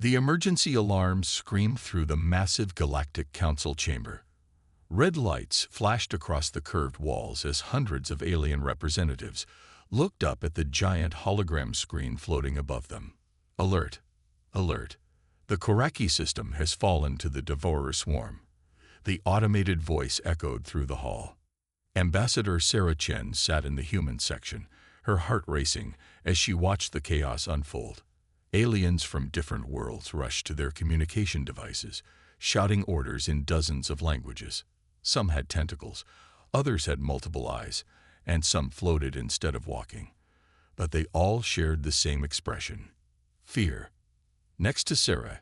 The emergency alarms screamed through the massive Galactic Council chamber. Red lights flashed across the curved walls as hundreds of alien representatives looked up at the giant hologram screen floating above them. Alert! Alert! The Koraki system has fallen to the Devourer swarm. The automated voice echoed through the hall. Ambassador Sarah Chen sat in the human section, her heart racing as she watched the chaos unfold. Aliens from different worlds rushed to their communication devices, shouting orders in dozens of languages. Some had tentacles, others had multiple eyes, and some floated instead of walking. But they all shared the same expression: fear. Next to Sarah,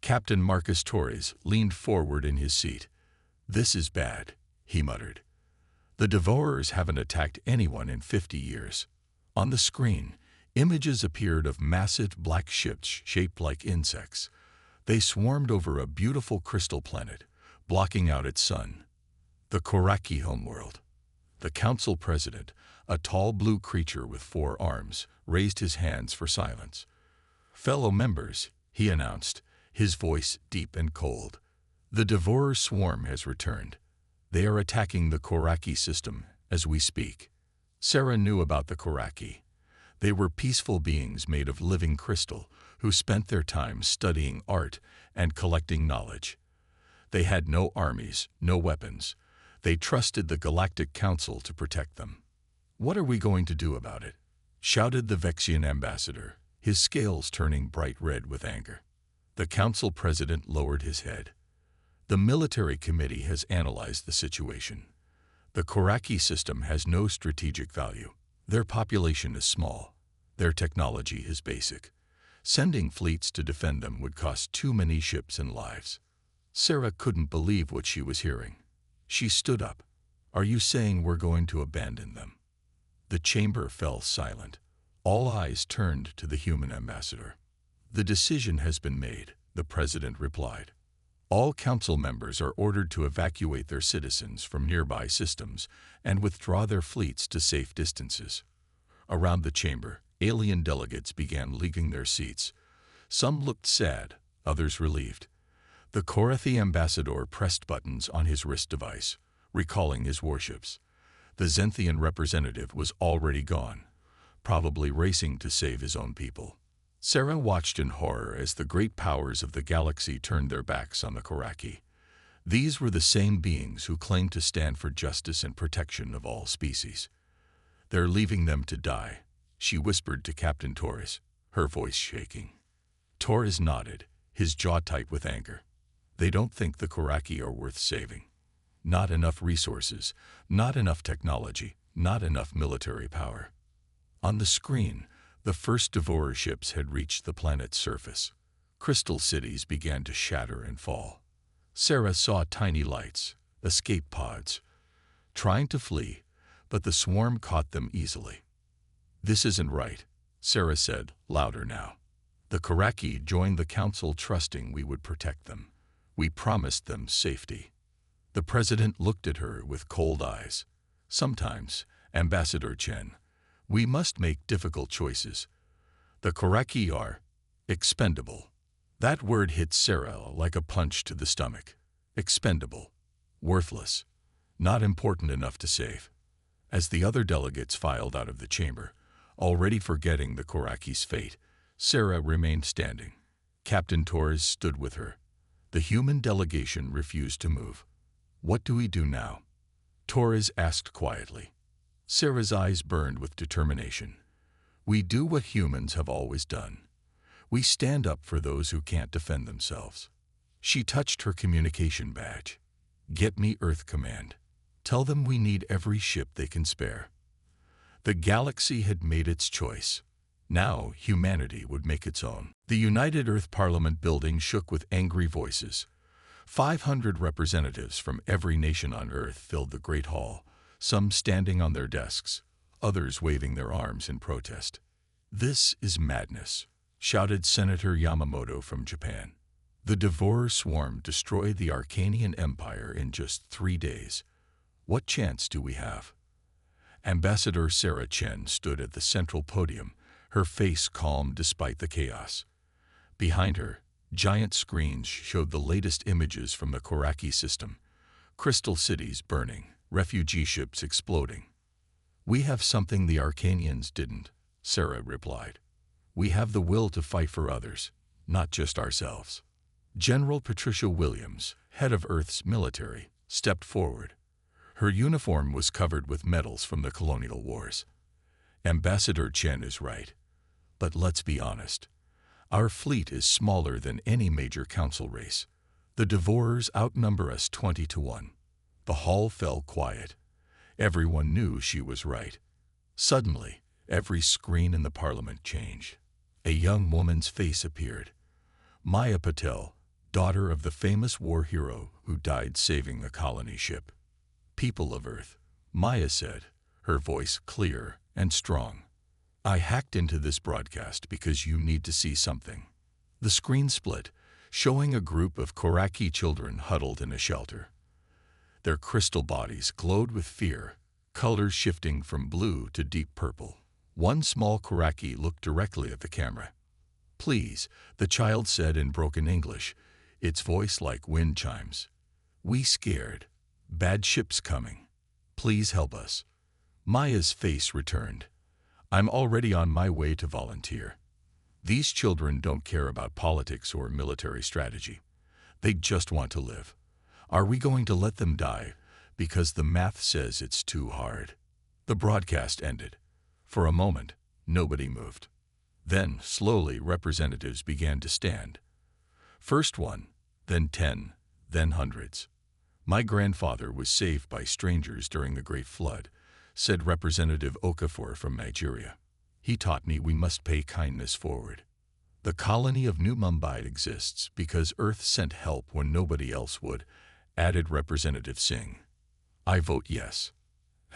Captain Marcus Torres leaned forward in his seat. "This is bad," he muttered. "The Devourers haven't attacked anyone in 50 years. On the screen, images appeared of massive black ships shaped like insects. They swarmed over a beautiful crystal planet, blocking out its sun. The Koraki homeworld. The council president, a tall blue creature with 4 arms, raised his hands for silence. "Fellow members," he announced, his voice deep and cold, "the Devourer swarm has returned. They are attacking the Koraki system as we speak." Sarah knew about the Koraki. They were peaceful beings made of living crystal who spent their time studying art and collecting knowledge. They had no armies, no weapons. They trusted the Galactic Council to protect them. "What are we going to do about it?" shouted the Vexian ambassador, his scales turning bright red with anger. The council president lowered his head. "The military committee has analyzed the situation. The Koraki system has no strategic value. Their population is small. Their technology is basic. Sending fleets to defend them would cost too many ships and lives." Sarah couldn't believe what she was hearing. She stood up. "Are you saying we're going to abandon them?" The chamber fell silent. All eyes turned to the human ambassador. "The decision has been made," the president replied. "All council members are ordered to evacuate their citizens from nearby systems and withdraw their fleets to safe distances." Around the chamber, alien delegates began leaving their seats. Some looked sad, others relieved. The Korathi ambassador pressed buttons on his wrist device, recalling his warships. The Zenthian representative was already gone, probably racing to save his own people. Sarah watched in horror as the great powers of the galaxy turned their backs on the Koraki. These were the same beings who claimed to stand for justice and protection of all species. "They're leaving them to die," she whispered to Captain Torres, her voice shaking. Torres nodded, his jaw tight with anger. "They don't think the Koraki are worth saving. Not enough resources, not enough technology, not enough military power." On the screen, the first Devourer ships had reached the planet's surface. Crystal cities began to shatter and fall. Sarah saw tiny lights, escape pods, trying to flee, but the swarm caught them easily. "This isn't right," Sarah said, louder now. "The Koraki joined the council trusting we would protect them. We promised them safety." The president looked at her with cold eyes. "Sometimes, Ambassador Chen, we must make difficult choices. The Koraki are expendable." That word hit Sarah like a punch to the stomach. Expendable. Worthless. Not important enough to save. As the other delegates filed out of the chamber, already forgetting the Koraki's fate, Sarah remained standing. Captain Torres stood with her. The human delegation refused to move. "What do we do now?" Torres asked quietly. Sarah's eyes burned with determination. "We do what humans have always done. We stand up for those who can't defend themselves." She touched her communication badge. "Get me Earth Command. Tell them we need every ship they can spare." The galaxy had made its choice. Now humanity would make its own. The United Earth Parliament building shook with angry voices. 500 representatives from every nation on Earth filled the Great Hall, some standing on their desks, others waving their arms in protest. "This is madness," shouted Senator Yamamoto from Japan. "The Devourer swarm destroyed the Arcanian Empire in just 3 days. What chance do we have?" Ambassador Sarah Chen stood at the central podium, her face calm despite the chaos. Behind her, Giant screens showed the latest images from the Koraki system. Crystal cities burning, refugee ships exploding. "We have something the Arcanians didn't," Sarah replied. "We have the will to fight for others, not just ourselves." General Patricia Williams, head of Earth's military, stepped forward. Her uniform was covered with medals from the colonial wars. "Ambassador Chen is right. But let's be honest. Our fleet is smaller than any major council race. The Devourers outnumber us 20-1. The hall fell quiet. Everyone knew she was right. Suddenly, every screen in the parliament changed. A young woman's face appeared. Maya Patel, daughter of the famous war hero who died saving the colony ship. "People of Earth," Maya said, her voice clear and strong. "I hacked into this broadcast because you need to see something." The screen split, showing a group of Koraki children huddled in a shelter. Their crystal bodies glowed with fear, colors shifting from blue to deep purple. One small Koraki looked directly at the camera. "Please," the child said in broken English, its voice like wind chimes. "We scared. Bad ships coming. Please help us." Maya's face returned. "I'm already on my way to volunteer." These children don't care about politics or military strategy. They just want to live. Are we going to let them die because the math says it's too hard? The broadcast ended. For a moment, nobody moved. Then, slowly, representatives began to stand. First one, then 10, then hundreds. "My grandfather was saved by strangers during the Great Flood," said Representative Okafor from Nigeria. "He taught me we must pay kindness forward. The colony of New Mumbai exists because Earth sent help when nobody else would," added Representative Singh. "I vote yes."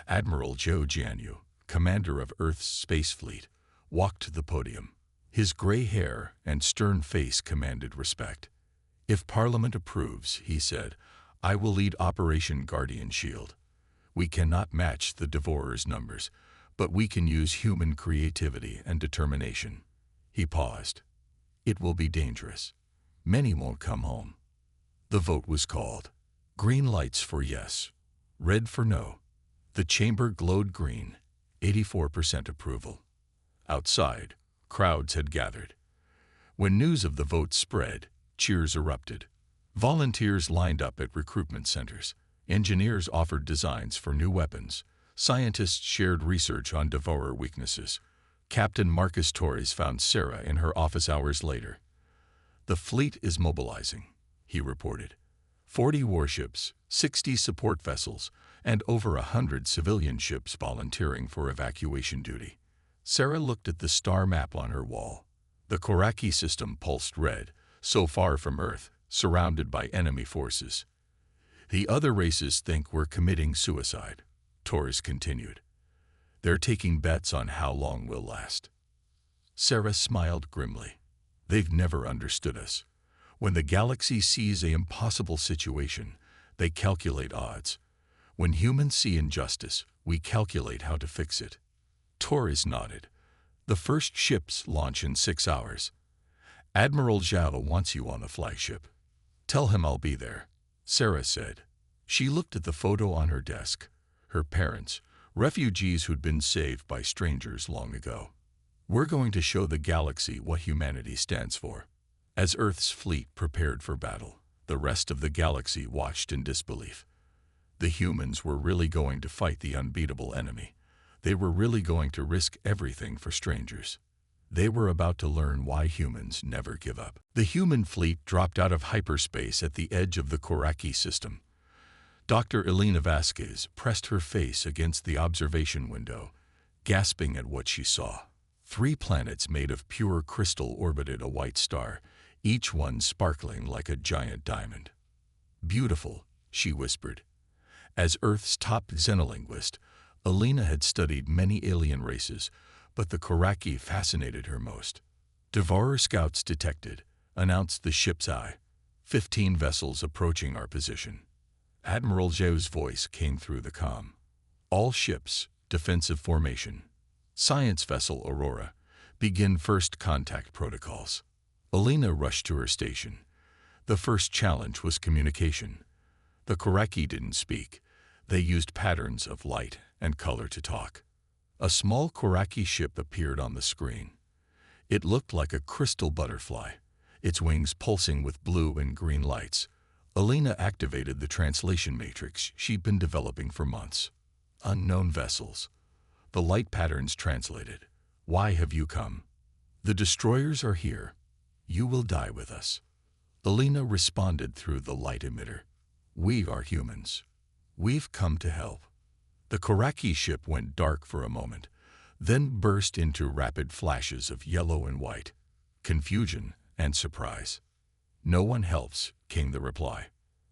Admiral Joe Jianyu, commander of Earth's space fleet, walked to the podium. His gray hair and stern face commanded respect. "If Parliament approves," he said, "I will lead Operation Guardian Shield. We cannot match the Devourers' numbers, but we can use human creativity and determination." He paused. "It will be dangerous. Many won't come home." The vote was called. Green lights for yes, red for no. The chamber glowed green, 84% approval. Outside, crowds had gathered. When news of the vote spread, cheers erupted. Volunteers lined up at recruitment centers. Engineers offered designs for new weapons. Scientists shared research on Devourer weaknesses. Captain Marcus Torres found Sarah in her office hours later. "The fleet is mobilizing," he reported. 40 warships, 60 support vessels, and over 100 civilian ships volunteering for evacuation duty. Sarah looked at the star map on her wall. The Koraki system pulsed red, so far from Earth, surrounded by enemy forces. "The other races think we're committing suicide," Torres continued. "They're taking bets on how long we'll last." Sarah smiled grimly. "They've never understood us. When the galaxy sees an impossible situation, they calculate odds. When humans see injustice, we calculate how to fix it." Torres nodded. "The first ships launch in 6 hours. Admiral Zhao wants you on the flagship. Tell him I'll be there," Sarah said. She looked at the photo on her desk. Her parents, refugees who'd been saved by strangers long ago. "We're going to show the galaxy what humanity stands for." As Earth's fleet prepared for battle, the rest of the galaxy watched in disbelief. The humans were really going to fight the unbeatable enemy. They were really going to risk everything for strangers. They were about to learn why humans never give up. The human fleet dropped out of hyperspace at the edge of the Koraki system. Dr. Elena Vasquez pressed her face against the observation window, gasping at what she saw. 3 planets made of pure crystal orbited a white star, each one sparkling like a giant diamond. "Beautiful," she whispered. As Earth's top xenolinguist, Elena had studied many alien races, but the Koraki fascinated her most. "Devourer scouts detected," announced the ship's eye. 15 vessels approaching our position." Admiral Zhou's voice came through the comm. "All ships, defensive formation. Science vessel Aurora, begin first contact protocols." Alina rushed to her station. The first challenge was communication. The Koraki didn't speak. They used patterns of light and color to talk. A small Koraki ship appeared on the screen. It looked like a crystal butterfly, its wings pulsing with blue and green lights. Alina activated the translation matrix she'd been developing for months. Unknown vessels. The light patterns translated. Why have you come? The destroyers are here. You will die with us. Alina responded through the light emitter. We are humans. We've come to help. The Koraki ship went dark for a moment, then burst into rapid flashes of yellow and white. Confusion and surprise. No one helps, came the reply.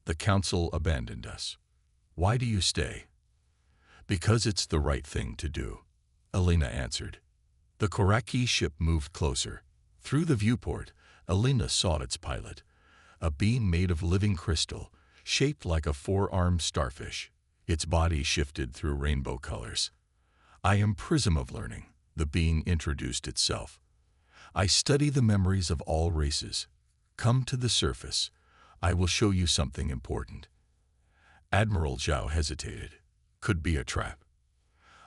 The council abandoned us. Why do you stay? Because it's the right thing to do, Alina answered. The Koraki ship moved closer. Through the viewport, Alina saw its pilot, a being made of living crystal, shaped like a four-armed starfish. Its body shifted through rainbow colors. I am Prism of Learning, the being introduced itself. I study the memories of all races. Come to the surface. I will show you something important. Admiral Zhao hesitated. Could be a trap.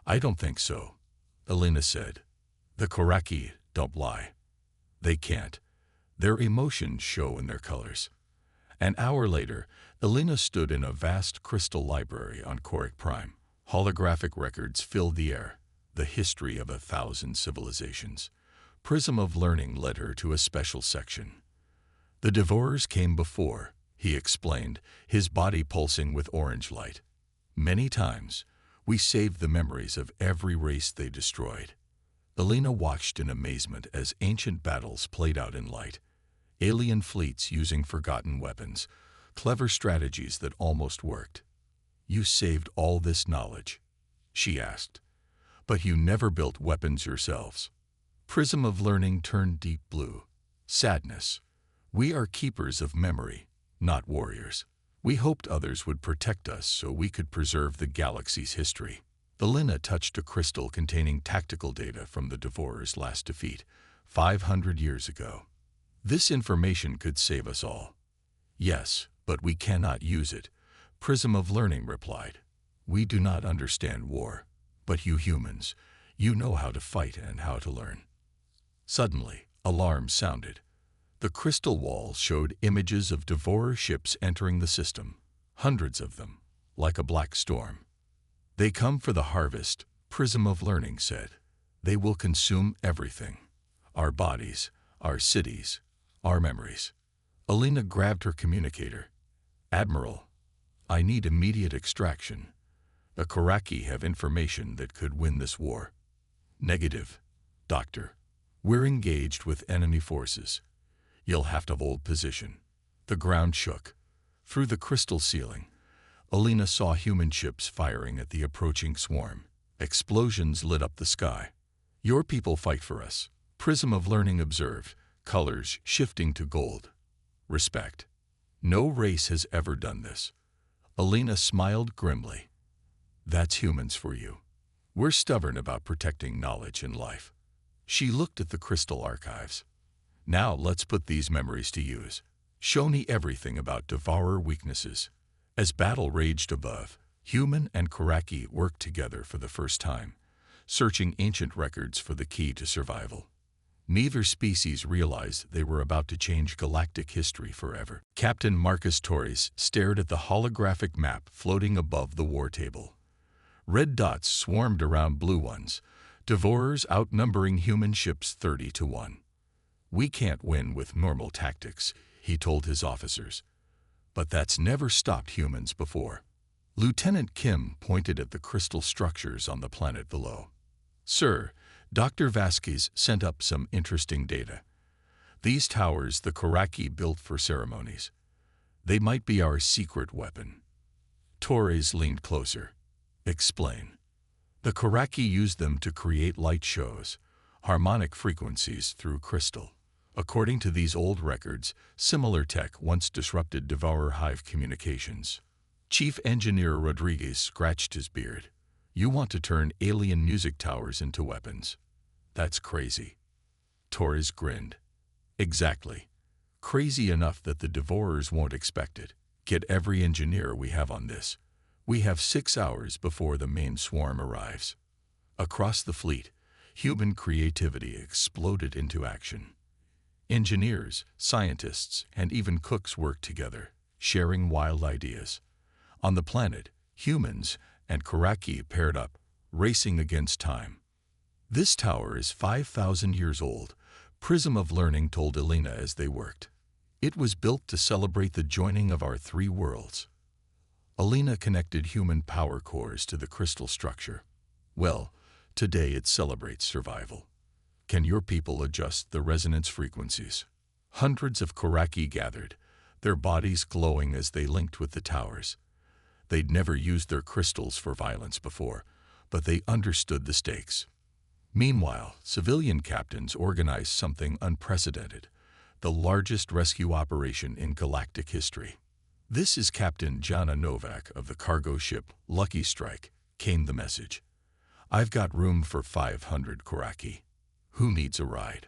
I don't think so, Alina said. The Koraki don't lie. They can't. Their emotions show in their colors. An hour later, Alina stood in a vast crystal library on Korik Prime. Holographic records filled the air, the history of 1,000 civilizations. Prism of Learning led her to a special section. The Devourers came before, he explained, his body pulsing with orange light. Many times, we saved the memories of every race they destroyed. Alina watched in amazement as ancient battles played out in light. Alien fleets using forgotten weapons, clever strategies that almost worked. You saved all this knowledge, she asked, but you never built weapons yourselves. Prism of Learning turned deep blue. Sadness. We are keepers of memory, not warriors. We hoped others would protect us so we could preserve the galaxy's history. Alina touched a crystal containing tactical data from the Devourers' last defeat, 500 years ago. This information could save us all. Yes, but we cannot use it, Prism of Learning replied. We do not understand war, but you humans, you know how to fight and how to learn. Suddenly, alarms sounded. The crystal wall showed images of Devourer ships entering the system, hundreds of them, like a black storm. They come for the harvest, Prism of Learning said. They will consume everything. Our bodies, our cities, our memories. Alina grabbed her communicator. Admiral, I need immediate extraction. The Koraki have information that could win this war. Negative, Doctor. We're engaged with enemy forces. You'll have to hold position. The ground shook. Through the crystal ceiling, Alina saw human ships firing at the approaching swarm. Explosions lit up the sky. Your people fight for us, Prism of Learning observed, colors shifting to gold. Respect. No race has ever done this. Alina smiled grimly. That's humans for you. We're stubborn about protecting knowledge and life. She looked at the crystal archives. Now let's put these memories to use. Show me everything about Devourer weaknesses. As battle raged above, human and Koraki worked together for the first time, searching ancient records for the key to survival. Neither species realized they were about to change galactic history forever. Captain Marcus Torres stared at the holographic map floating above the war table. Red dots swarmed around blue ones, Devourers outnumbering human ships 30-1. We can't win with normal tactics, he told his officers. But that's never stopped humans before. Lieutenant Kim pointed at the crystal structures on the planet below. Sir, Dr. Vasquez sent up some interesting data. These towers the Koraki built for ceremonies. They might be our secret weapon. Torres leaned closer. Explain. The Koraki used them to create light shows, harmonic frequencies through crystal. According to these old records, similar tech once disrupted Devourer hive communications. Chief Engineer Rodriguez scratched his beard. You want to turn alien music towers into weapons? That's crazy. Torres grinned. Exactly. Crazy enough that the devourers won't expect it. Get every engineer we have on this. We have 6 hours before the main swarm arrives. Across the fleet, human creativity exploded into action. Engineers, scientists, and even cooks worked together, sharing wild ideas. On the planet, humans and Koraki paired up, racing against time. This tower is 5,000 years old, Prism of Learning told Elena as they worked. It was built to celebrate the joining of our 3 worlds. Elena connected human power cores to the crystal structure. Well, today it celebrates survival. Can your people adjust the resonance frequencies? Hundreds of Koraki gathered, their bodies glowing as they linked with the towers. They'd never used their crystals for violence before, but they understood the stakes. Meanwhile, civilian captains organized something unprecedented, the largest rescue operation in galactic history. "This is Captain Jana Novak of the cargo ship Lucky Strike," came the message. "I've got room for 500 Koraki. Who needs a ride?"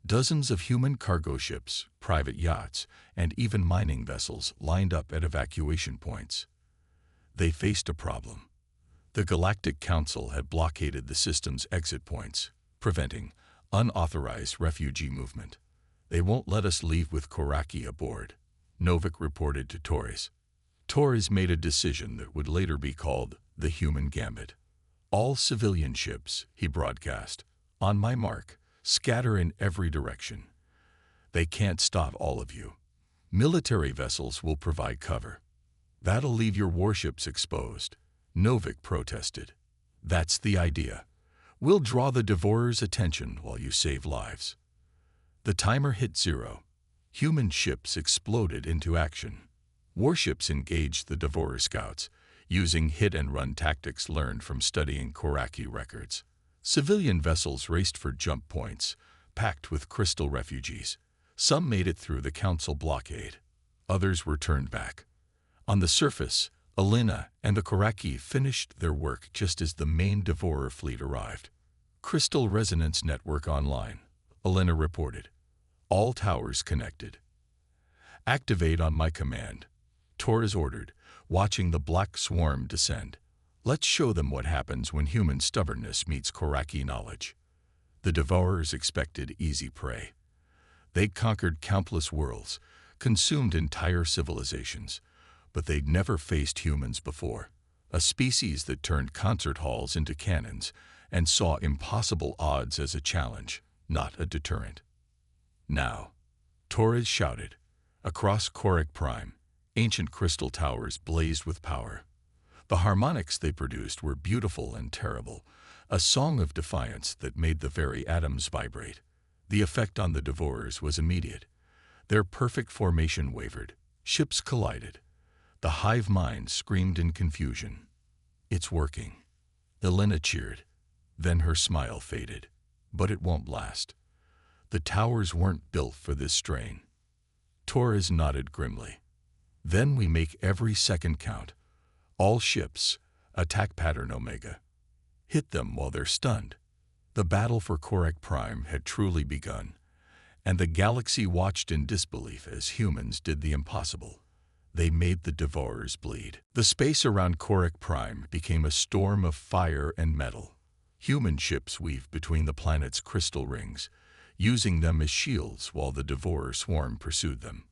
Dozens of human cargo ships, private yachts, and even mining vessels lined up at evacuation points. They faced a problem. The Galactic Council had blockaded the system's exit points, preventing unauthorized refugee movement. "They won't let us leave with Koraki aboard," Novak reported to Torres. Torres made a decision that would later be called the Human Gambit. "All civilian ships," he broadcast, "on my mark, scatter in every direction. They can't stop all of you. Military vessels will provide cover." "That'll leave your warships exposed," Novak protested. "That's the idea. We'll draw the devourers' attention while you save lives." The timer hit 0. Human ships exploded into action. Warships engaged the devourer scouts, using hit-and-run tactics learned from studying Koraki records. Civilian vessels raced for jump points, packed with crystal refugees. Some made it through the council blockade. Others were turned back. On the surface, Elena and the Koraki finished their work just as the main devourer fleet arrived. "Crystal Resonance Network online," Elena reported. "All towers connected." "Activate on my command," Torres ordered, watching the black swarm descend. "Let's show them what happens when human stubbornness meets Koraki knowledge." The devourers expected easy prey. They'd conquered countless worlds, consumed entire civilizations, but they'd never faced humans before, a species that turned concert halls into cannons and saw impossible odds as a challenge, not a deterrent. "Now," Torres shouted. Across Korak Prime, ancient crystal towers blazed with power. The harmonics they produced were beautiful and terrible, a song of defiance that made the very atoms vibrate. The effect on the devourers was immediate. Their perfect formation wavered. Ships collided. The hive mind screamed in confusion. "It's working." Elena cheered. Then her smile faded. "But it won't last. The towers weren't built for this strain." Torres nodded grimly. "Then we make every second count. All ships, attack pattern Omega. Hit them while they're stunned." The battle for Korak Prime had truly begun, and the galaxy watched in disbelief as humans did the impossible. They made the devourers bleed. The space around Korak Prime became a storm of fire and metal. Human ships weaved between the planet's crystal rings, using them as shields while the devourer swarm pursued them.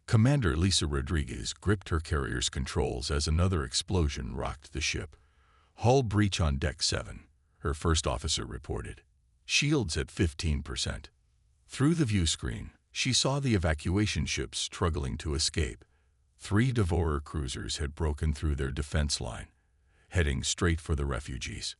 Commander Lisa Rodriguez gripped her carrier's controls as another explosion rocked the ship. "Hull breach on Deck 7, her first officer reported. "Shields at 15%. Through the view screen, she saw the evacuation ships struggling to escape. 3 devourer cruisers had broken through their defense line, heading straight for the refugees.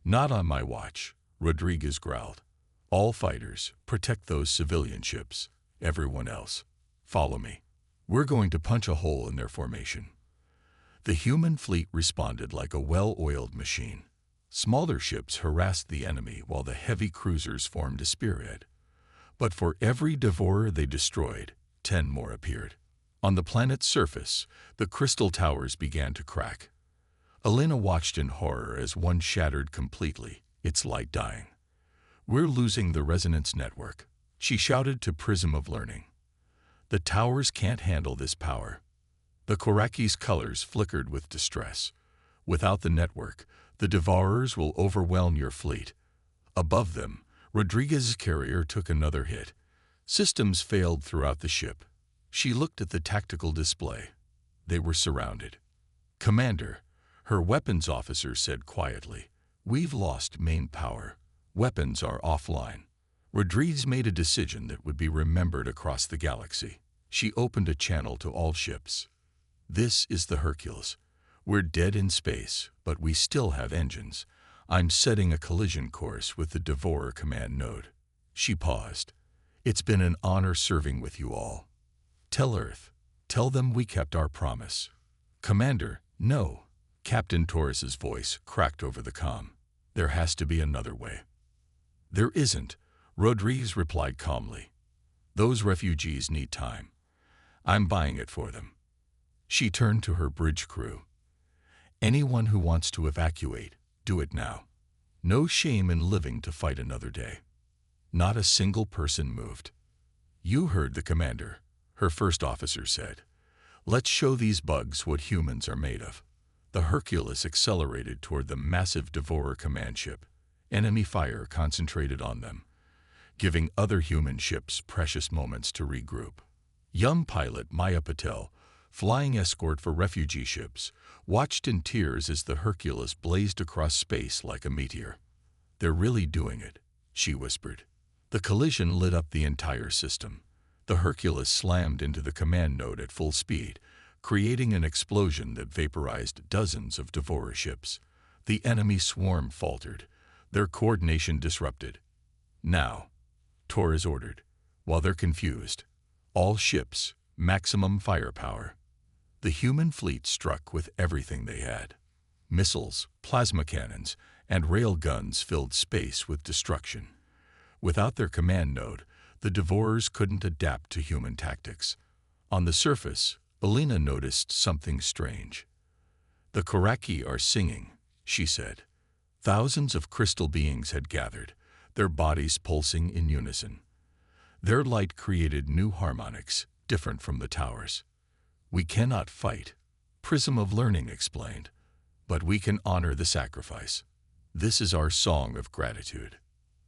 "Not on my watch," Rodriguez growled. "All fighters, protect those civilian ships. Everyone else, follow me. We're going to punch a hole in their formation." The human fleet responded like a well-oiled machine. Smaller ships harassed the enemy while the heavy cruisers formed a spearhead. But for every devourer they destroyed, 10 more appeared. On the planet's surface, the crystal towers began to crack. Elena watched in horror as one shattered completely, its light dying. "We're losing the resonance network," She shouted to Prism of Learning. The towers can't handle this power. The Koraki's colors flickered with distress. Without the network, the Devourers will overwhelm your fleet. Above them, Rodriguez's carrier took another hit. Systems failed throughout the ship. She looked at the tactical display. They were surrounded. "Commander," her weapons officer said quietly, "we've lost main power. Weapons are offline." Rodriguez made a decision that would be remembered across the galaxy. She opened a channel to all ships. "This is the Hercules. We're dead in space, but we still have engines. I'm setting a collision course with the Devourer command node." She paused. "It's been an honor serving with you all. Tell Earth. Tell them we kept our promise." "Commander, no." Captain Torres's voice cracked over the comm. "There has to be another way." "There isn't," Rodriguez replied calmly. "Those refugees need time. I'm buying it for them." She turned to her bridge crew. "Anyone who wants to evacuate, do it now. No shame in living to fight another day." Not a single person moved. "You heard the commander," her first officer said. "Let's show these bugs what humans are made of." The Hercules accelerated toward the massive Devourer command ship. Enemy fire concentrated on them, giving other human ships precious moments to regroup. Young pilot Maya Patel, flying escort for refugee ships, watched in tears as the Hercules blazed across space like a meteor. "They're really doing it," she whispered. The collision lit up the entire system. The Hercules slammed into the command node at full speed, creating an explosion that vaporized dozens of Devourer ships. The enemy swarm faltered, their coordination disrupted. "Now," Torres ordered, while they're confused. "All ships, maximum firepower." The human fleet struck with everything they had. Missiles, plasma cannons, and rail guns filled space with destruction. Without their command node, the Devourers couldn't adapt to human tactics. On the surface, Alina noticed something strange. "The Koraki are singing," she said. Thousands of crystal beings had gathered, their bodies pulsing in unison. Their light created new harmonics, different from the towers. "We cannot fight," Prism of Learning explained, "but we can honor the sacrifice. This is our song of gratitude."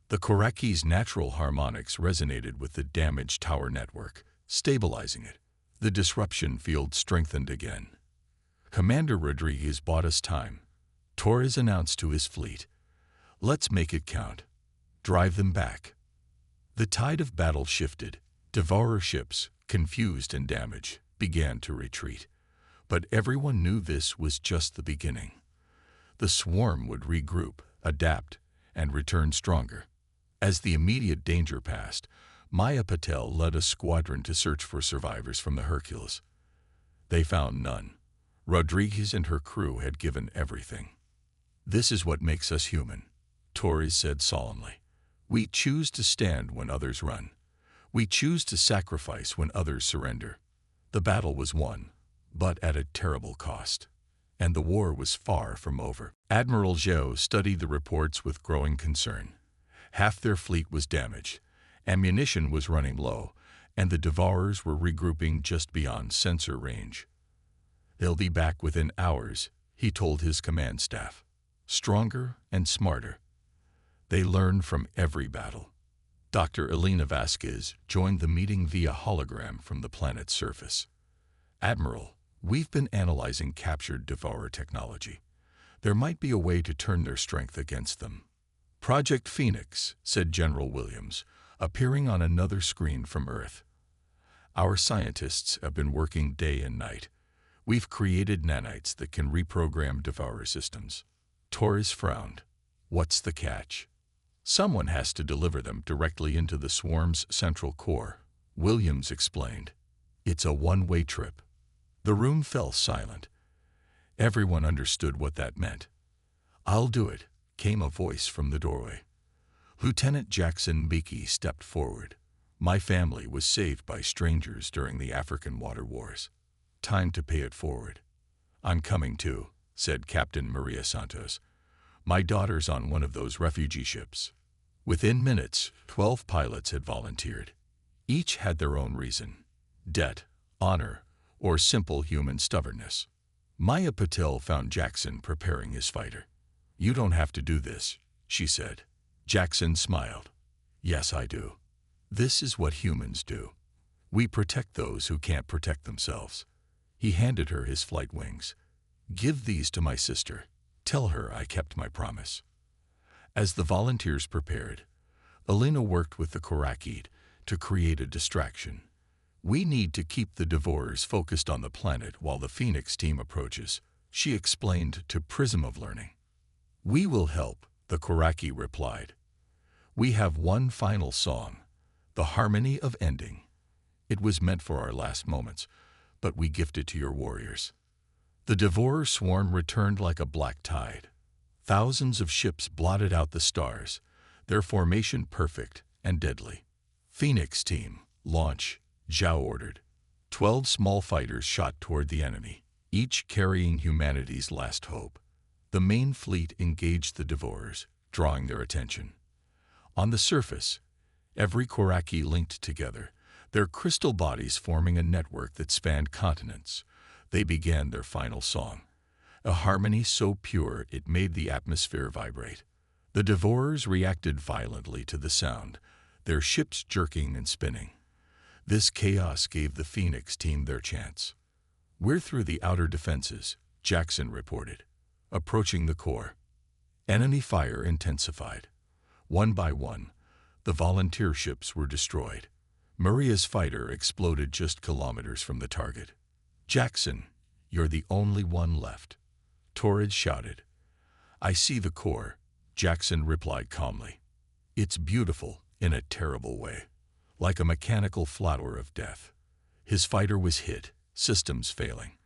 The Koraki's natural harmonics resonated with the damaged tower network, stabilizing it. The disruption field strengthened again. "Commander Rodriguez bought us time," Torres announced to his fleet. "Let's make it count. Drive them back." The tide of battle shifted. Devourer ships, confused and damaged, began to retreat. But everyone knew this was just the beginning. The swarm would regroup, adapt, and return stronger. As the immediate danger passed, Maya Patel led a squadron to search for survivors from the Hercules. They found none. Rodriguez and her crew had given everything. "This is what makes us human," Torres said solemnly. "We choose to stand when others run. We choose to sacrifice when others surrender." The battle was won, but at a terrible cost. And the war was far from over. Admiral Zhou studied the reports with growing concern. Half their fleet was damaged, ammunition was running low, and the Devourers were regrouping just beyond sensor range. "They'll be back within hours," he told his command staff. "Stronger and smarter. They learn from every battle." Dr. Elena Vasquez joined the meeting via hologram from the planet's surface. "Admiral, we've been analyzing captured Devourer technology. There might be a way to turn their strength against them." "Project Phoenix," said General Williams, appearing on another screen from Earth. "Our scientists have been working day and night. We've created nanites that can reprogram Devourer systems." Torres frowned. "What's the catch?" "Someone has to deliver them directly into the swarm's central core," Williams explained. "It's a one-way trip." The room fell silent. Everyone understood what that meant. "I'll do it," came a voice from the doorway. Lieutenant Jackson Beakey stepped forward. "My family was saved by strangers during the African water wars. Time to pay it forward." "I'm coming too," said Captain Maria Santos. "My daughter's on one of those refugee ships." Within minutes, 12 pilots had volunteered. Each had their own reason: debt, honor, or simple human stubbornness. Maya Patel found Jackson preparing his fighter. "You don't have to do this," she said. Jackson smiled. "Yes, I do. This is what humans do. We protect those who can't protect themselves." He handed her his flight wings. "Give these to my sister. Tell her I kept my promise." As the volunteers prepared, Elena worked with the Korakid to create a distraction. "We need to keep the Devourers focused on the planet while the Phoenix team approaches," she explained to Prism of Learning. "We will help," the Koraki replied. "We have one final song, the Harmony of Ending. It was meant for our last moments, but we gift it to your warriors." The Devourer swarm returned like a black tide. Thousands of ships blotted out the stars, their formation perfect and deadly. "Phoenix team, launch," Zhao ordered. 12 small fighters shot toward the enemy, each carrying humanity's last hope. The main fleet engaged the Devourers, drawing their attention. On the surface, every Koraki linked together, their crystal bodies forming a network that spanned continents. They began their final song, a harmony so pure it made the atmosphere vibrate. The Devourers reacted violently to the sound, their ships jerking and spinning. This chaos gave the Phoenix team their chance. "We're through the outer defenses," Jackson reported, approaching the core. Enemy fire intensified. One by one, the volunteer ships were destroyed. Maria's fighter exploded just kilometers from the target. "Jackson, you're the only one left," Torrid shouted. "I see the core," Jackson replied calmly. "It's beautiful in a terrible way, like a mechanical flower of death." His fighter was hit, systems failing,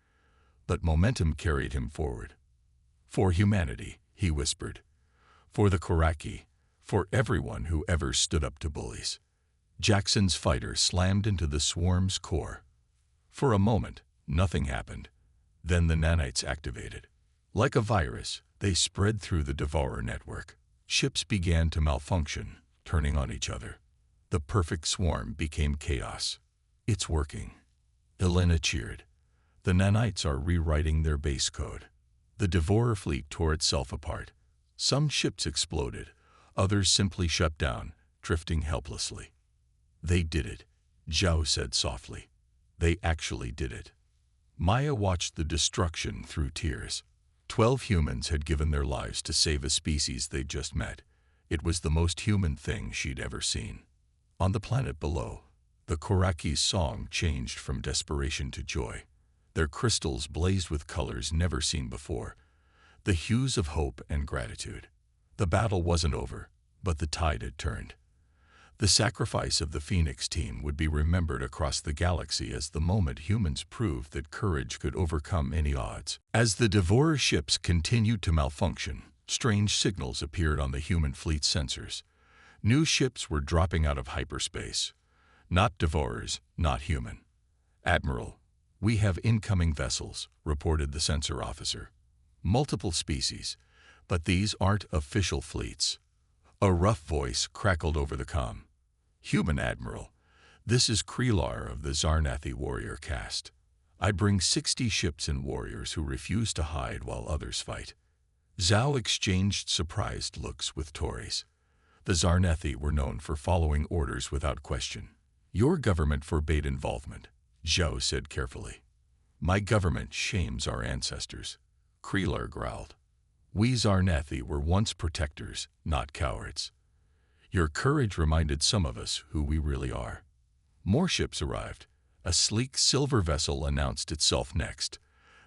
but momentum carried him forward. "For humanity," he whispered. "For the Koraki, for everyone who ever stood up to bullies." Jackson's fighter slammed into the swarm's core. For a moment, nothing happened. Then the nanites activated. Like a virus, they spread through the Devourer network. Ships began to malfunction, turning on each other. The perfect swarm became chaos. "It's working," Elena cheered. "The nanites are rewriting their base code." The Devourer fleet tore itself apart. Some ships exploded, others simply shut down, drifting helplessly. "They did it," Zhao said softly. "They actually did it." Maya watched the destruction through tears. 12 humans had given their lives to save a species they'd just met. It was the most human thing she'd ever seen. On the planet below, the Koraki's song changed from desperation to joy. Their crystals blazed with colors never seen before, the hues of hope and gratitude. The battle wasn't over, but the tide had turned. The sacrifice of the Phoenix team would be remembered across the galaxy as the moment humans proved that courage could overcome any odds. As the Devourer ships continued to malfunction, strange signals appeared on the human fleet's sensors. New ships were dropping out of hyperspace. Not Devourers, not human. "Admiral, we have incoming vessels," reported the sensor officer. "Multiple species, but these aren't official fleets." A rough voice crackled over the comm. "Human Admiral, this is Krelar of the Zarnathi warrior caste. I bring 60 ships and warriors who refuse to hide while others fight." Zhao exchanged surprised looks with Tories. The Zarnathi were known for following orders without question. "Your government forbade involvement," Zhao said carefully. "My government shames our ancestors," Krelar growled. "We Zarnathi were once protectors, not cowards. Your courage reminded some of us who we really are." More ships arrived. A sleek silver vessel announced itself next.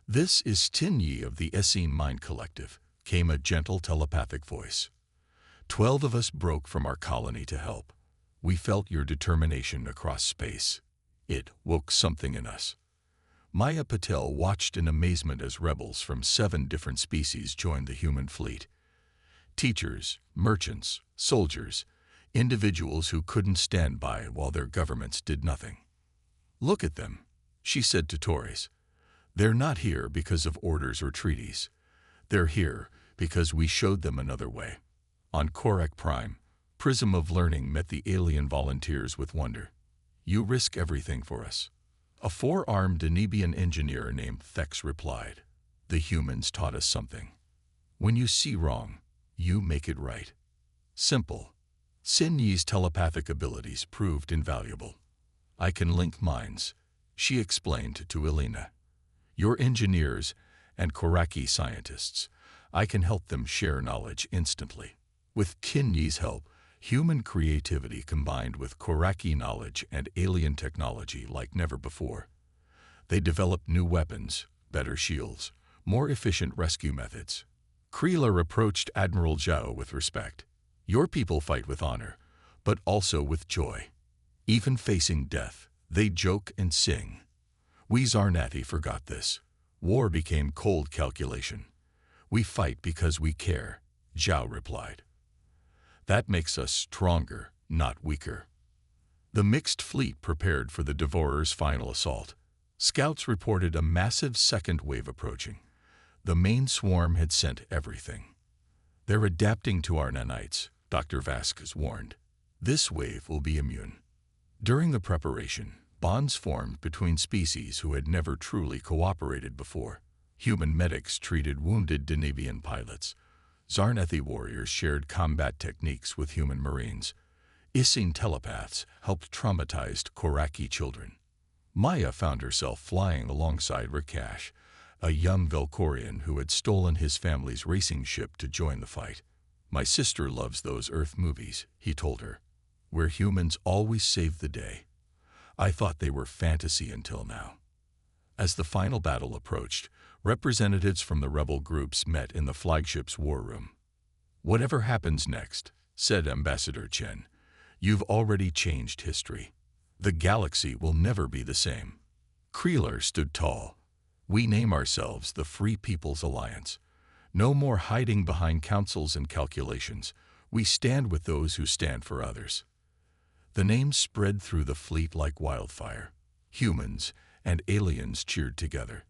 "This is Tinyi of the Essene Mind Collective," came a gentle telepathic voice. 12 of us broke from our colony to help. We felt your determination across space. It woke something in us." Maya Patel watched in amazement as rebels from 7 different species joined the human fleet. Teachers, merchants, soldiers, individuals who couldn't stand by while their governments did nothing. "Look at them," she said to Tories. "They're not here because of orders or treaties. They're here because we showed them another way." On Korak Prime, Prism of Learning met the alien volunteers with wonder. "You risk everything for us." A four-armed Denibian engineer named Thex replied, "The humans taught us something. When you see wrong, you make it right." Simple. Sin Yi's telepathic abilities proved invaluable. "I can link minds," she explained to Elena. "You're engineers and Koraki scientists. I can help them share knowledge instantly." With Kin Yi's help, human creativity combined with Koraki knowledge and alien technology like never before. They developed new weapons, better shields, more efficient rescue methods. Kreeler approached Admiral Zhao with respect. "Your people fight with honor, but also with joy. Even facing death, they joke and sing. We Zarnathi forgot this. War became cold calculation. We fight because we care," Zhao replied. "That makes us stronger, not weaker." The mixed fleet prepared for the Devourer's final assault. Scouts reported a massive second wave approaching. The main swarm had sent everything. "They're adapting to our nanites," Dr. Vasquez warned. "This wave will be immune." During the preparation, bonds formed between species who had never truly cooperated before. Human medics treated wounded Denibian pilots. Zarnathi warriors shared combat techniques with human marines. Issing telepaths helped traumatized Koraki children. Maya found herself flying alongside Rakash, a young Velkorian who had stolen his family's racing ship to join the fight. "My sister loves those Earth movies," he told her, "where humans always save the day. I thought they were fantasy until now." As the final battle approached, representatives from the rebel groups met in the flagship's war room. "Whatever happens next," said Ambassador Chen, "you've already changed history. The galaxy will never be the same." Kreeler stood tall. "We name ourselves the Free People's Alliance. No more hiding behind councils and calculations. We stand with those who stand for others." The name spread through the fleet like wildfire. Humans and aliens cheered together.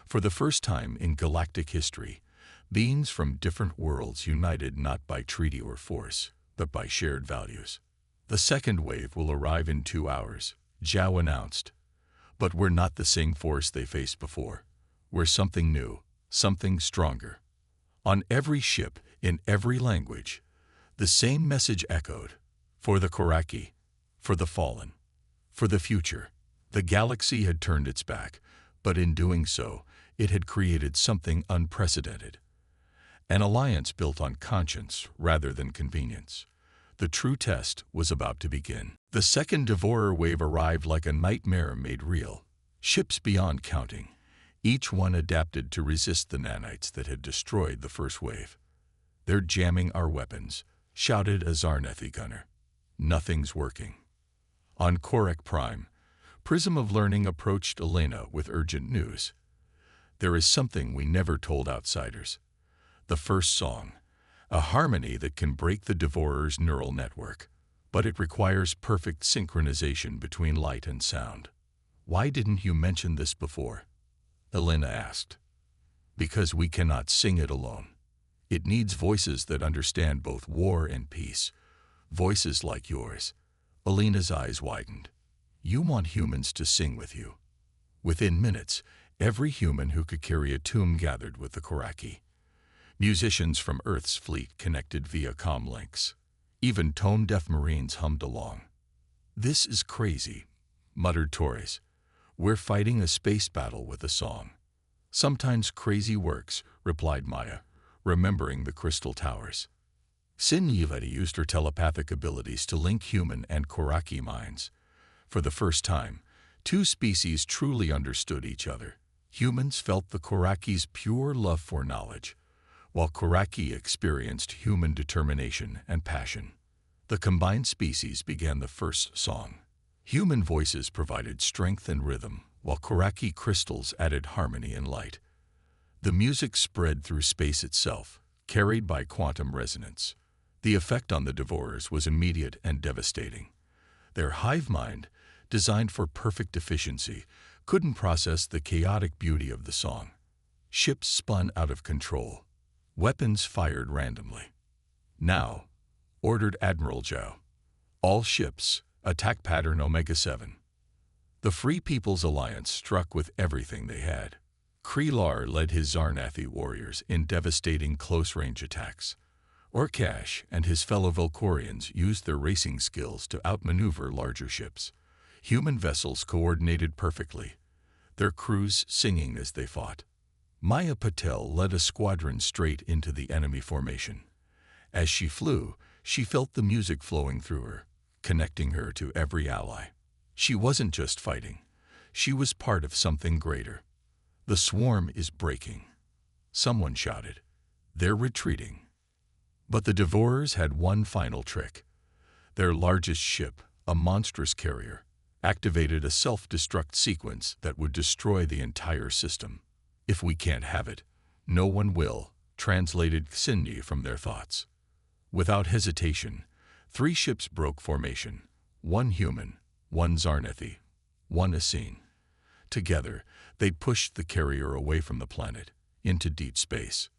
For the first time in galactic history, beings from different worlds united not by treaty or force, but by shared values. "The second wave will arrive in 2 hours," Zhao announced. "But we're not the same force they faced before. We're something new, something stronger." On every ship, in every language, the same message echoed: for the Koraki, for the fallen, for the future. The galaxy had turned its back, but in doing so, it had created something unprecedented. An alliance built on conscience rather than convenience. The true test was about to begin. The second Devourer wave arrived like a nightmare made real. Ships beyond counting, each one adapted to resist the nanites that had destroyed the first wave. "They're jamming our weapons," shouted a Zarnathi gunner. "Nothing's working." On Korek Prime, Prism of Learning approached Elena with urgent news. "There is something we never told outsiders. The first song, a harmony that can break the Devourer's neural network, but it requires perfect synchronization between light and sound." "Why didn't you mention this before?" Elena asked. "Because we cannot sing it alone. It needs voices that understand both war and peace. Voices like yours." Elena's eyes widened. "You want humans to sing with you." Within minutes, every human who could carry a tune gathered with the Koraki. Musicians from Earth's fleet connected via comm links. Even tone-deaf Marines hummed along. "This is crazy," muttered Torres. "We're fighting a space battle with a song." "Sometimes crazy works," replied Maya, remembering the crystal towers. Sin Yileti used her telepathic abilities to link human and Koraki minds. For the first time, two species truly understood each other. Humans felt the Koraki's pure love for knowledge, while Koraki experienced human determination and passion. The combined species began the first song. Human voices provided strength and rhythm, while Koraki crystals added harmony and light. The music spread through space itself, carried by quantum resonance. The effect on the Devourers was immediate and devastating. Their hive mind, designed for perfect efficiency, couldn't process the chaotic beauty of the song. Ships spun out of control. Weapons fired randomly. Now, ordered Admiral Zhao. All ships, attack pattern Omega-7. The Free People's Alliance struck with everything they had. Krelar led his Zarnathi warriors in devastating close-range attacks. Orkash and his fellow Volcorians used their racing skills to outmaneuver larger ships. Human vessels coordinated perfectly, their crews singing as they fought. Maya Patel led a squadron straight into the enemy formation. As she flew, she felt the music flowing through her, connecting her to every ally. She wasn't just fighting. She was part of something greater. The swarm is breaking. Someone shouted. They're retreating. But the Devourers had one final trick. Their largest ship, a monstrous carrier, activated a self-destruct sequence that would destroy the entire system. If we can't have it, no one will, translated Xindi from their thoughts. Without hesitation, 3 ships broke formation. 1 human, 1 Zarnathi, 1 Essene. Together, they pushed the carrier away from the planet, into deep space.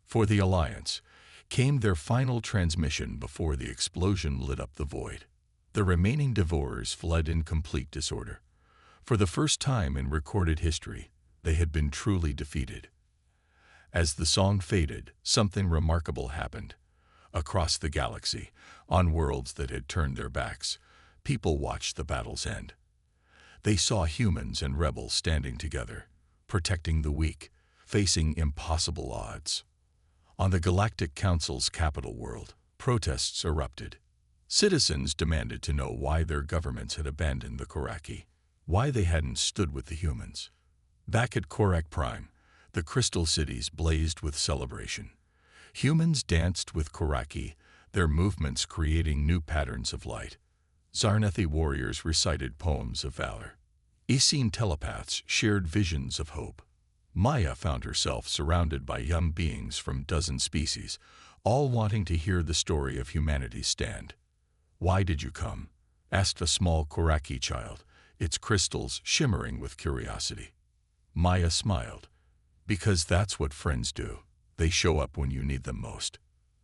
For the Alliance, came their final transmission before the explosion lit up the void. The remaining Devourers fled in complete disorder. For the first time in recorded history, they had been truly defeated. As the song faded, something remarkable happened. Across the galaxy, on worlds that had turned their backs, people watched the battle's end. They saw humans and rebels standing together, protecting the weak, facing impossible odds. On the Galactic Council's capital world, protests erupted. Citizens demanded to know why their governments had abandoned the Koraki, why they hadn't stood with the humans. Back at Korak Prime, the crystal cities blazed with celebration. Humans danced with Koraki, their movements creating new patterns of light. Zarnathi warriors recited poems of valor. Essene telepaths shared visions of hope. Maya found herself surrounded by young beings from dozen species, all wanting to hear the story of humanity's stand. "Why did you come?" asked a small Koraki child, its crystals shimmering with curiosity. Maya smiled. "Because that's what friends do. They show up when you need them most."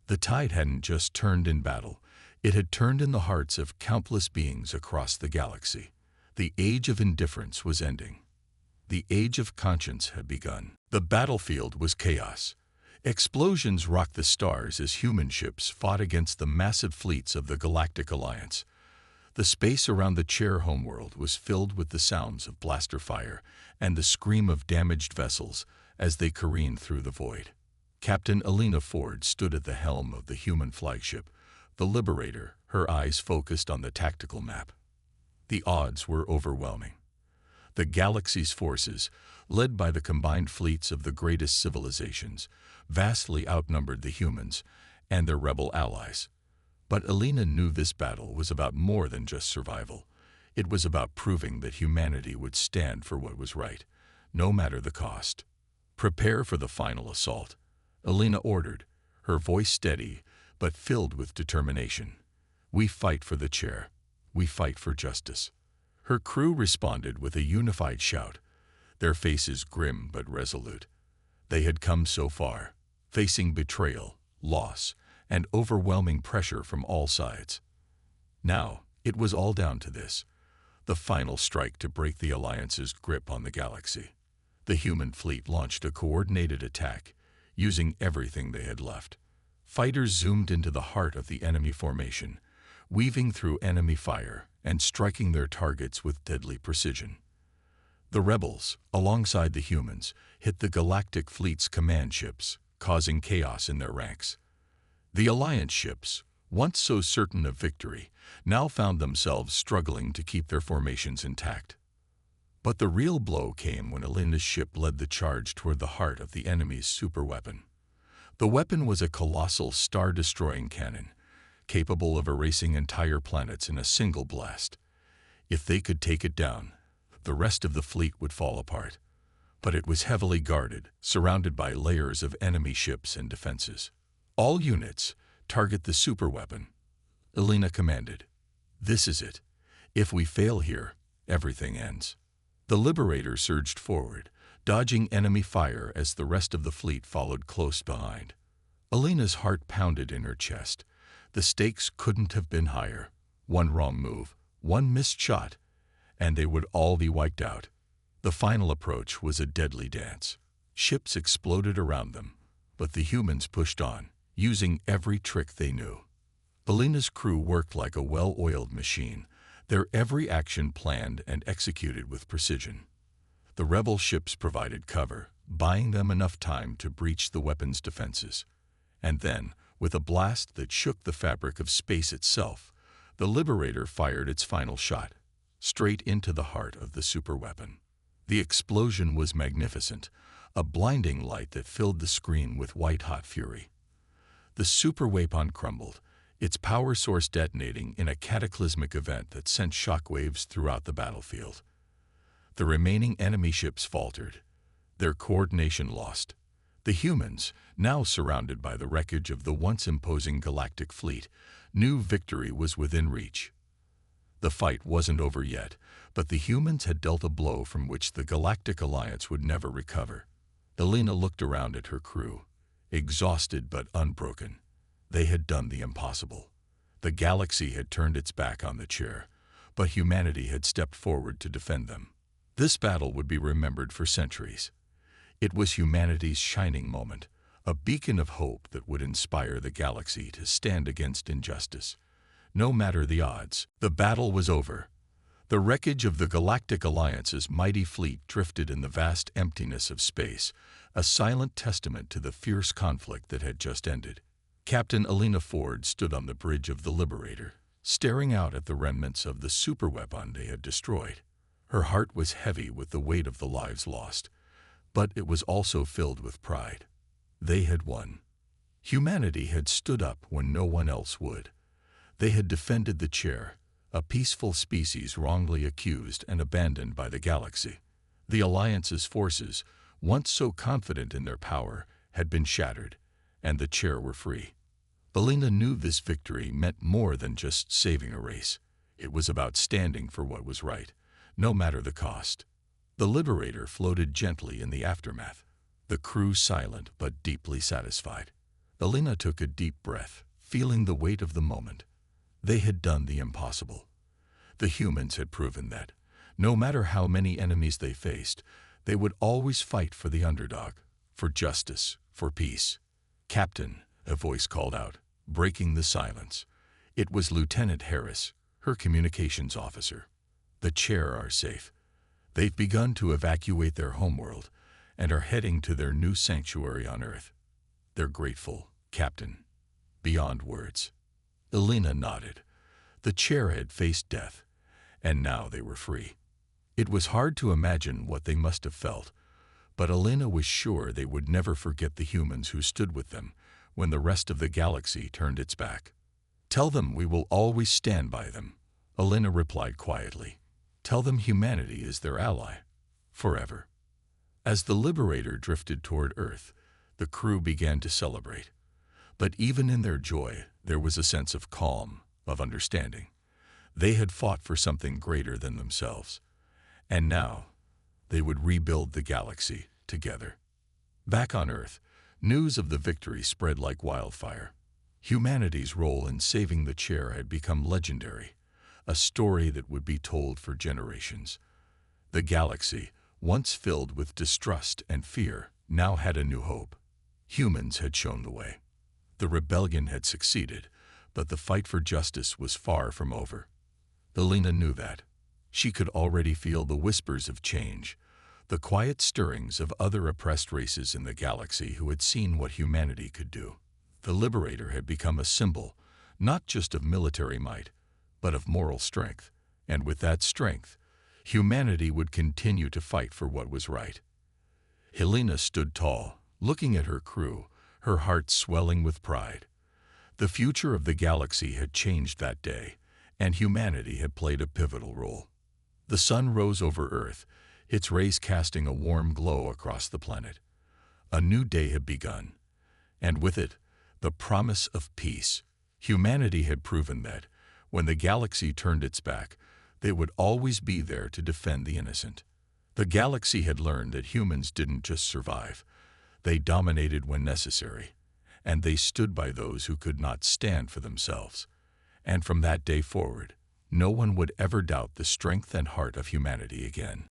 The tide hadn't just turned in battle, it had turned in the hearts of countless beings across the galaxy. The age of indifference was ending. The age of conscience had begun. The battlefield was chaos. Explosions rocked the stars as human ships fought against the massive fleets of the Galactic Alliance. The space around the Chair homeworld was filled with the sounds of blaster fire and the scream of damaged vessels as they careened through the void. Captain Alina Ford stood at the helm of the human flagship, the Liberator, her eyes focused on the tactical map. The odds were overwhelming. The galaxy's forces, led by the combined fleets of the greatest civilizations, vastly outnumbered the humans and their rebel allies. But Alina knew this battle was about more than just survival. It was about proving that humanity would stand for what was right, no matter the cost. "Prepare for the final assault," Alina ordered, her voice steady but filled with determination. "We fight for the Chair. We fight for justice." Her crew responded with a unified shout, their faces grim but resolute. They had come so far, facing betrayal, loss, and overwhelming pressure from all sides. Now, it was all down to this, the final strike to break the Alliance's grip on the galaxy. The human fleet launched a coordinated attack, using everything they had left. Fighters zoomed into the heart of the enemy formation, weaving through enemy fire and striking their targets with deadly precision. The rebels, alongside the humans, hit the Galactic Fleet's command ships, causing chaos in their ranks. The Alliance ships, once so certain of victory, now found themselves struggling to keep their formations intact. But the real blow came when Alina's ship led the charge toward the heart of the enemy's superweapon. The weapon was a colossal star-destroying cannon, capable of erasing entire planets in a single blast. If they could take it down, the rest of the fleet would fall apart. But it was heavily guarded, surrounded by layers of enemy ships and defenses. "All units, target the superweapon," Alina commanded. "This is it. If we fail here, everything ends." The Liberator surged forward, dodging enemy fire as the rest of the fleet followed close behind. Alina's heart pounded in her chest. The stakes couldn't have been higher. One wrong move, one missed shot, and they would all be wiped out. The final approach was a deadly dance. Ships exploded around them, but the humans pushed on, using every trick they knew. Alina's crew worked like a well-oiled machine, their every action planned and executed with precision. The rebel ships provided cover, buying them enough time to breach the weapons' defenses. And then, with a blast that shook the fabric of space itself, the Liberator fired its final shot, straight into the heart of the superweapon. The explosion was magnificent, a blinding light that filled the screen with white-hot fury. The superweapon crumbled, its power source detonating in a cataclysmic event that sent shockwaves throughout the battlefield. The remaining enemy ships faltered, their coordination lost. The humans, now surrounded by the wreckage of the once imposing galactic fleet, knew victory was within reach. The fight wasn't over yet, but the humans had dealt a blow from which the Galactic Alliance would never recover. Alina looked around at her crew, exhausted but unbroken. They had done the impossible. The galaxy had turned its back on the chair, but humanity had stepped forward to defend them. This battle would be remembered for centuries. It was humanity's shining moment, a beacon of hope that would inspire the galaxy to stand against injustice. No matter the odds, the battle was over. The wreckage of the Galactic Alliance's mighty fleet drifted in the vast emptiness of space, a silent testament to the fierce conflict that had just ended. Captain Alina Ford stood on the bridge of the Liberator, staring out at the remnants of the superweapon they had destroyed. Her heart was heavy with the weight of the lives lost, but it was also filled with pride. They had won. Humanity had stood up when no one else would. They had defended the chair, a peaceful species wrongly accused and abandoned by the galaxy. The Alliance's forces, once so confident in their power, had been shattered, and the chair were free. Alina knew this victory meant more than just saving a race. It was about standing for what was right, no matter the cost. The Liberator floated gently in the aftermath, the crew silent but deeply satisfied. Alina took a deep breath, feeling the weight of the moment. They had done the impossible. The humans had proven that, no matter how many enemies they faced, they would always fight for the underdog, for justice, for peace. "Captain," a voice called out, breaking the silence. It was Lieutenant Harris, her communications officer. "The chair are safe. They've begun to evacuate their homeworld and are heading to their new sanctuary on Earth. They're grateful, Captain, beyond words." Alina nodded. The chair had faced death, and now they were free. It was hard to imagine what they must have felt, but Alina was sure they would never forget the humans who stood with them when the rest of the galaxy turned its back. "Tell them we will always stand by them," Alina replied quietly. "Tell them humanity is their ally, forever." As the Liberator drifted toward Earth, the crew began to celebrate. But even in their joy, there was a sense of calm, of understanding. They had fought for something greater than themselves, and now they would rebuild the galaxy together. Back on Earth, news of the victory spread like wildfire. Humanity's role in saving the chair had become legendary, a story that would be told for generations. The galaxy, once filled with distrust and fear, now had a new hope. Humans had shown the way. The rebellion had succeeded, but the fight for justice was far from over. Alina knew that. She could already feel the whispers of change, the quiet stirrings of other oppressed races in the galaxy who had seen what humanity could do. The Liberator had become a symbol, not just of military might, but of moral strength, and with that strength, humanity would continue to fight for what was right. Alina stood tall, looking at her crew, her heart swelling with pride. The future of the galaxy had changed that day, and humanity had played a pivotal role. The sun rose over Earth, its rays casting a warm glow across the planet. A new day had begun, and with it, the promise of peace. Humanity had proven that, when the galaxy turned its back, they would always be there to defend the innocent. The galaxy had learned that humans didn't just survive, they dominated when necessary. and they stood by those who could not stand for themselves. And from that day forward, no one would ever doubt the strength and heart of humanity again.